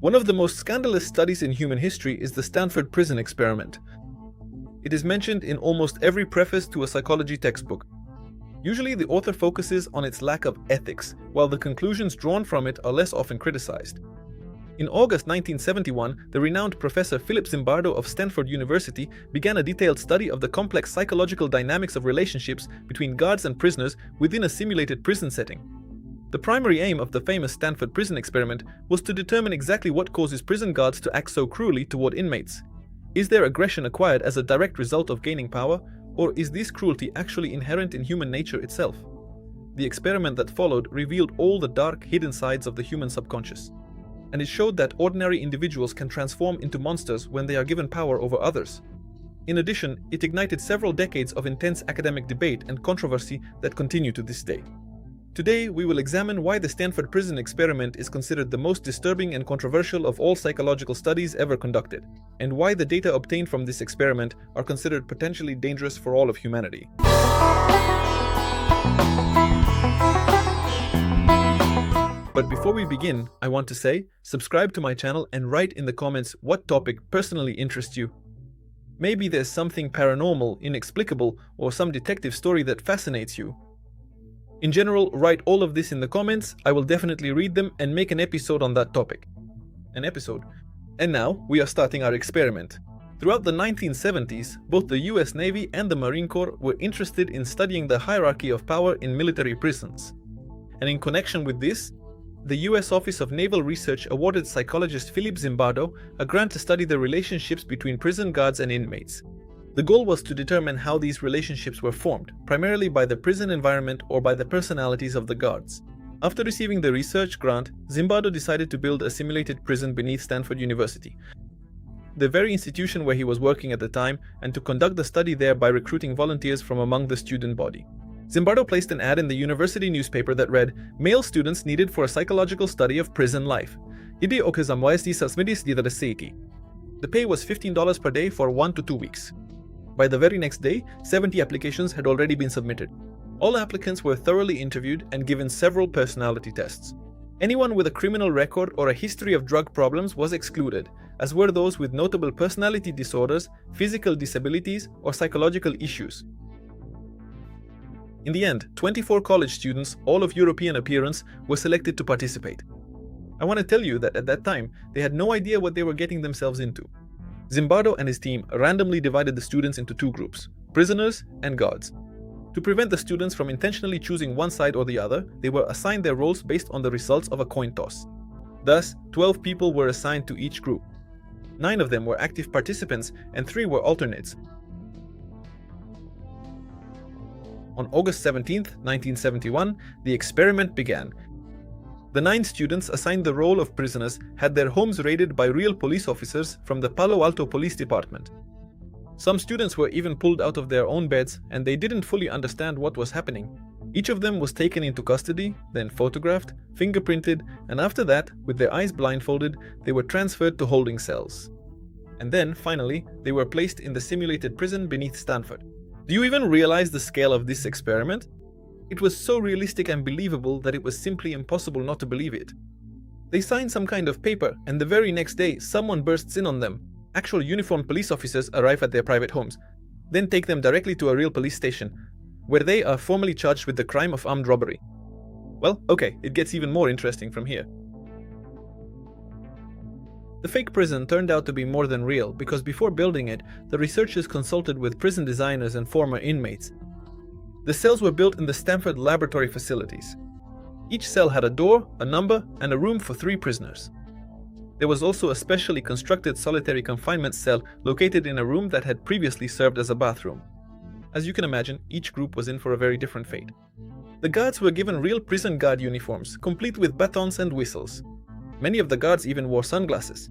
One of the most scandalous studies in human history is the Stanford Prison Experiment. It is mentioned in almost every preface to a psychology textbook. Usually the author focuses on its lack of ethics, while the conclusions drawn from it are less often criticized. In August 1971, the renowned Professor Philip Zimbardo of Stanford University began a detailed study of the complex psychological dynamics of relationships between guards and prisoners within a simulated prison setting. The primary aim of the famous Stanford Prison Experiment was to determine exactly what causes prison guards to act so cruelly toward inmates. Is their aggression acquired as a direct result of gaining power, or is this cruelty actually inherent in human nature itself? The experiment that followed revealed all the dark, hidden sides of the human subconscious, and it showed that ordinary individuals can transform into monsters when they are given power over others. In addition, it ignited several decades of intense academic debate and controversy that continue to this day. Today, we will examine why the Stanford Prison Experiment is considered the most disturbing and controversial of all psychological studies ever conducted, and why the data obtained from this experiment are considered potentially dangerous for all of humanity. But before we begin, I want to say, subscribe to my channel and write in the comments what topic personally interests you. Maybe there's something paranormal, inexplicable, or some detective story that fascinates you. In general, write all of this in the comments. I will definitely read them and make an episode on that topic. And now, we are starting our experiment. Throughout the 1970s, both the US Navy and the Marine Corps were interested in studying the hierarchy of power in military prisons. And in connection with this, the US Office of Naval Research awarded psychologist Philip Zimbardo a grant to study the relationships between prison guards and inmates. The goal was to determine how these relationships were formed, primarily by the prison environment or by the personalities of the guards. After receiving the research grant, Zimbardo decided to build a simulated prison beneath Stanford University, the very institution where he was working at the time, and to conduct the study there by recruiting volunteers from among the student body. Zimbardo placed an ad in the university newspaper that read, "Male students needed for a psychological study of prison life. The pay was $15 per day for 1 to 2 weeks. By the very next day, 70 applications had already been submitted. All applicants were thoroughly interviewed and given several personality tests. Anyone with a criminal record or a history of drug problems was excluded, as were those with notable personality disorders, physical disabilities, or psychological issues. In the end, 24 college students, all of European appearance, were selected to participate. I want to tell you that at that time, they had no idea what they were getting themselves into. Zimbardo and his team randomly divided the students into 2 groups, prisoners and guards. To prevent the students from intentionally choosing one side or the other, they were assigned their roles based on the results of a coin toss. Thus, 12 people were assigned to each group. 9 of them were active participants and 3 were alternates. On August 17, 1971, the experiment began. The 9 students assigned the role of prisoners had their homes raided by real police officers from the Palo Alto Police Department. Some students were even pulled out of their own beds, and they didn't fully understand what was happening. Each of them was taken into custody, then photographed, fingerprinted, and after that, with their eyes blindfolded, they were transferred to holding cells. And then, finally, they were placed in the simulated prison beneath Stanford. Do you even realize the scale of this experiment? It was so realistic and believable that it was simply impossible not to believe it. They signed some kind of paper, and the very next day, someone bursts in on them. Actual uniformed police officers arrive at their private homes, then take them directly to a real police station, where they are formally charged with the crime of armed robbery. Well, okay, it gets even more interesting from here. The fake prison turned out to be more than real because before building it, the researchers consulted with prison designers and former inmates. The cells were built in the Stanford laboratory facilities. Each cell had a door, a number, and a room for 3 prisoners. There was also a specially constructed solitary confinement cell located in a room that had previously served as a bathroom. As you can imagine, each group was in for a very different fate. The guards were given real prison guard uniforms, complete with batons and whistles. Many of the guards even wore sunglasses.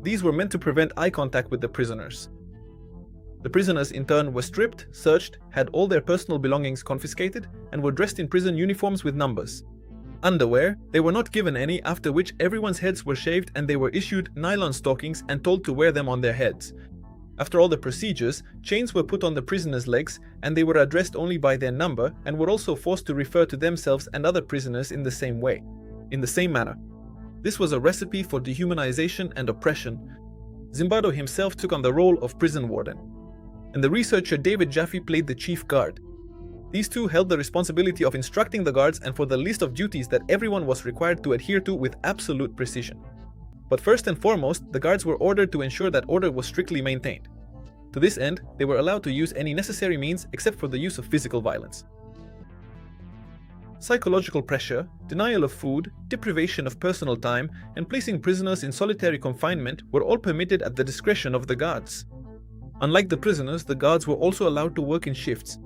These were meant to prevent eye contact with the prisoners. The prisoners in turn were stripped, searched, had all their personal belongings confiscated, and were dressed in prison uniforms with numbers. Underwear, they were not given any, after which everyone's heads were shaved and they were issued nylon stockings and told to wear them on their heads. After all the procedures, chains were put on the prisoners' legs and they were addressed only by their number and were also forced to refer to themselves and other prisoners in the same way, in the same manner. This was a recipe for dehumanization and oppression. Zimbardo himself took on the role of prison warden, and the researcher David Jaffe played the chief guard. These two held the responsibility of instructing the guards and for the list of duties that everyone was required to adhere to with absolute precision. But first and foremost, the guards were ordered to ensure that order was strictly maintained. To this end, they were allowed to use any necessary means except for the use of physical violence. Psychological pressure, denial of food, deprivation of personal time, and placing prisoners in solitary confinement were all permitted at the discretion of the guards. Unlike the prisoners, the guards were also allowed to work in shifts.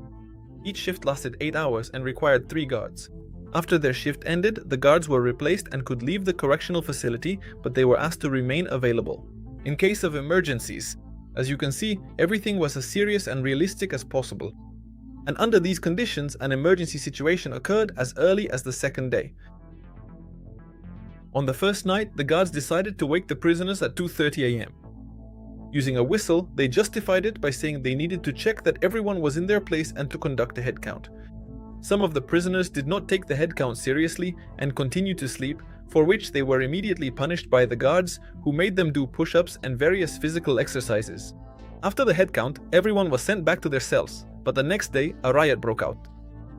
Each shift lasted 8 hours and required 3 guards. After their shift ended, the guards were replaced and could leave the correctional facility, but they were asked to remain available in case of emergencies. As you can see, everything was as serious and realistic as possible. And under these conditions, an emergency situation occurred as early as the second day. On the first night, the guards decided to wake the prisoners at 2:30 a.m. Using a whistle, they justified it by saying they needed to check that everyone was in their place and to conduct a head count. Some of the prisoners did not take the head count seriously and continued to sleep, for which they were immediately punished by the guards, who made them do push-ups and various physical exercises. After the head count, everyone was sent back to their cells, but the next day, a riot broke out.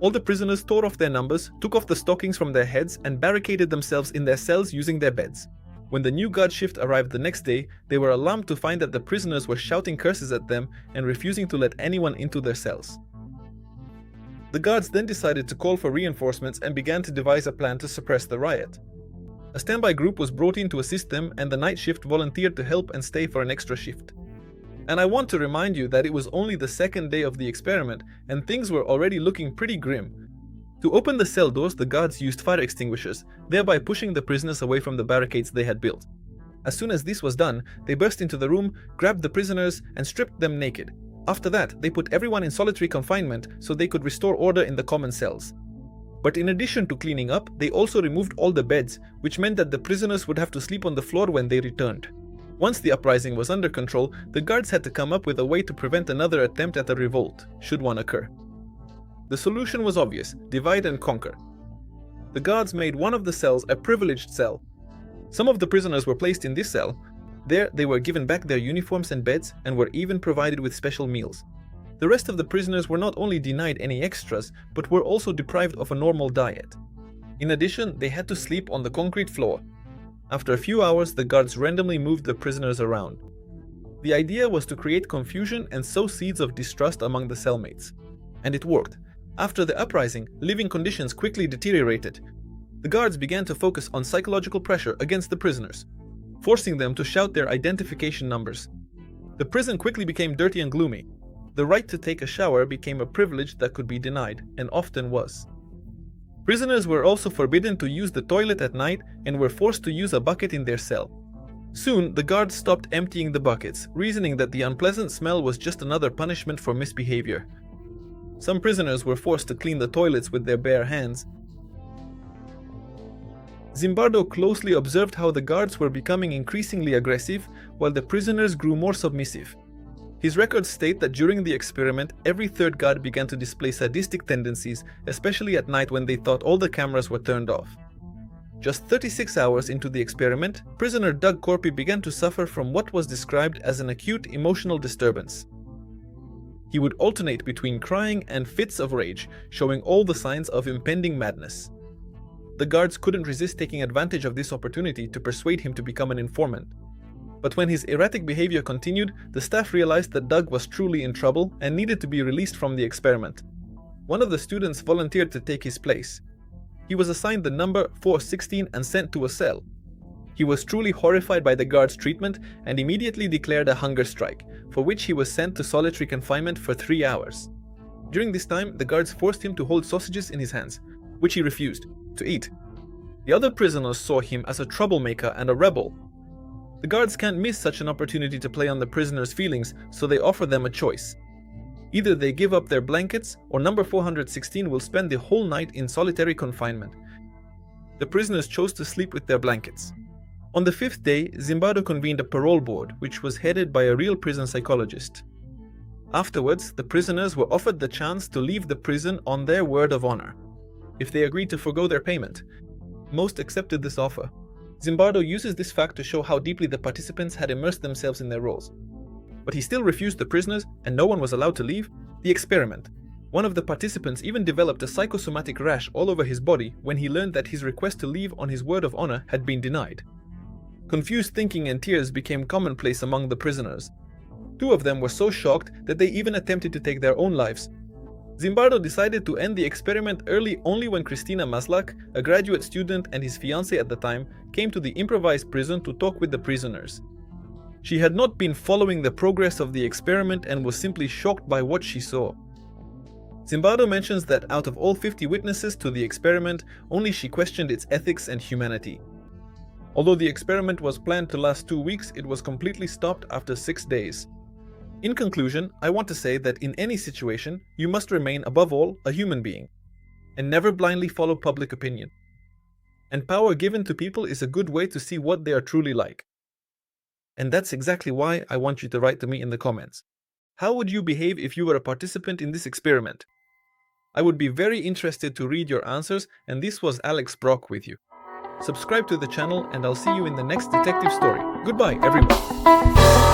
All the prisoners tore off their numbers, took off the stockings from their heads, and barricaded themselves in their cells using their beds. When the new guard shift arrived the next day, they were alarmed to find that the prisoners were shouting curses at them and refusing to let anyone into their cells. The guards then decided to call for reinforcements and began to devise a plan to suppress the riot. A standby group was brought in to assist them, and the night shift volunteered to help and stay for an extra shift. And I want to remind you that it was only the second day of the experiment, and things were already looking pretty grim. To open the cell doors, the guards used fire extinguishers, thereby pushing the prisoners away from the barricades they had built. As soon as this was done, they burst into the room, grabbed the prisoners, and stripped them naked. After that, they put everyone in solitary confinement so they could restore order in the common cells. But in addition to cleaning up, they also removed all the beds, which meant that the prisoners would have to sleep on the floor when they returned. Once the uprising was under control, the guards had to come up with a way to prevent another attempt at a revolt, should one occur. The solution was obvious: divide and conquer. The guards made one of the cells a privileged cell. Some of the prisoners were placed in this cell. There, they were given back their uniforms and beds and were even provided with special meals. The rest of the prisoners were not only denied any extras, but were also deprived of a normal diet. In addition, they had to sleep on the concrete floor. After a few hours, the guards randomly moved the prisoners around. The idea was to create confusion and sow seeds of distrust among the cellmates. And it worked. After the uprising, living conditions quickly deteriorated. The guards began to focus on psychological pressure against the prisoners, forcing them to shout their identification numbers. The prison quickly became dirty and gloomy. The right to take a shower became a privilege that could be denied, and often was. Prisoners were also forbidden to use the toilet at night and were forced to use a bucket in their cell. Soon, the guards stopped emptying the buckets, reasoning that the unpleasant smell was just another punishment for misbehavior. Some prisoners were forced to clean the toilets with their bare hands. Zimbardo closely observed how the guards were becoming increasingly aggressive, while the prisoners grew more submissive. His records state that during the experiment, every third guard began to display sadistic tendencies, especially at night when they thought all the cameras were turned off. Just 36 hours into the experiment, prisoner Doug Corpy began to suffer from what was described as an acute emotional disturbance. He would alternate between crying and fits of rage, showing all the signs of impending madness. The guards couldn't resist taking advantage of this opportunity to persuade him to become an informant. But when his erratic behavior continued, the staff realized that Doug was truly in trouble and needed to be released from the experiment. One of the students volunteered to take his place. He was assigned the number 416 and sent to a cell. He was truly horrified by the guards' treatment and immediately declared a hunger strike, for which he was sent to solitary confinement for 3 hours. During this time, the guards forced him to hold sausages in his hands, which he refused to eat. The other prisoners saw him as a troublemaker and a rebel. The guards can't miss such an opportunity to play on the prisoners' feelings, so they offer them a choice. Either they give up their blankets, or number 416 will spend the whole night in solitary confinement. The prisoners chose to sleep with their blankets. On the 5th day, Zimbardo convened a parole board, which was headed by a real prison psychologist. Afterwards, the prisoners were offered the chance to leave the prison on their word of honor, if they agreed to forgo their payment. Most accepted this offer. Zimbardo uses this fact to show how deeply the participants had immersed themselves in their roles. But he still refused the prisoners, and no one was allowed to leave the experiment. One of the participants even developed a psychosomatic rash all over his body when he learned that his request to leave on his word of honor had been denied. Confused thinking and tears became commonplace among the prisoners. 2 of them were so shocked that they even attempted to take their own lives. Zimbardo decided to end the experiment early only when Christina Maslach, a graduate student and his fiancé at the time, came to the improvised prison to talk with the prisoners. She had not been following the progress of the experiment and was simply shocked by what she saw. Zimbardo mentions that out of all 50 witnesses to the experiment, only she questioned its ethics and humanity. Although the experiment was planned to last 2 weeks, it was completely stopped after 6 days. In conclusion, I want to say that in any situation, you must remain above all a human being, and never blindly follow public opinion. And power given to people is a good way to see what they are truly like. And that's exactly why I want you to write to me in the comments. How would you behave if you were a participant in this experiment? I would be very interested to read your answers, and this was Alex Brok with you. Subscribe to the channel and I'll see you in the next detective story. Goodbye, everyone.